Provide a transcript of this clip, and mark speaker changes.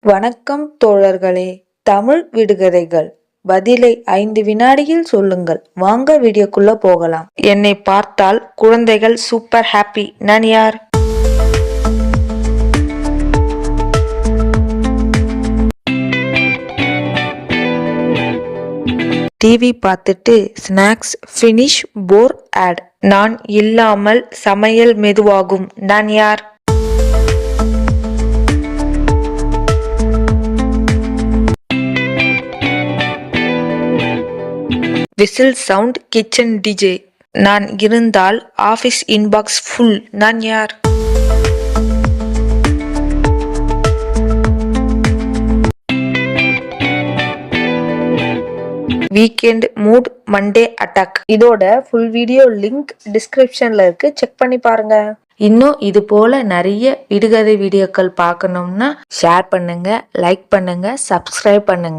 Speaker 1: வணக்கம் தோழர்களே. தமிழ் விடுகதைகள். பதிலை 5 வினாடியில் சொல்லுங்கள். வாங்க வீடியோக்குள்ள போகலாம். என்னை பார்த்தால் குழந்தைகள் சூப்பர் ஹாப்பி. நான் யார்? டிவி பார்த்துட்டு ஸ்நாக்ஸ் ஃபினிஷ் போர் ஆட். நான் இல்லாமல் சமையல் மெதுவாகும். நான் யார்? Whistle sound kitchen DJ. நான் இருந்தால் ஆஃபீஸ் இன்பாக்ஸ் ஃபுல். நான் யார்? Weekend mood Monday attack. இதோட ஃபுல் வீடியோ லிங்க் டிஸ்கிரிப்ஷன்ல இருக்கு, செக் பண்ணி பாருங்க. இன்னும் இது போல நிறைய விடுகதை வீடியோக்கள் பார்க்கணும்னா ஷேர் பண்ணுங்க, லைக் பண்ணுங்க, சப்ஸ்கிரைப் பண்ணுங்க.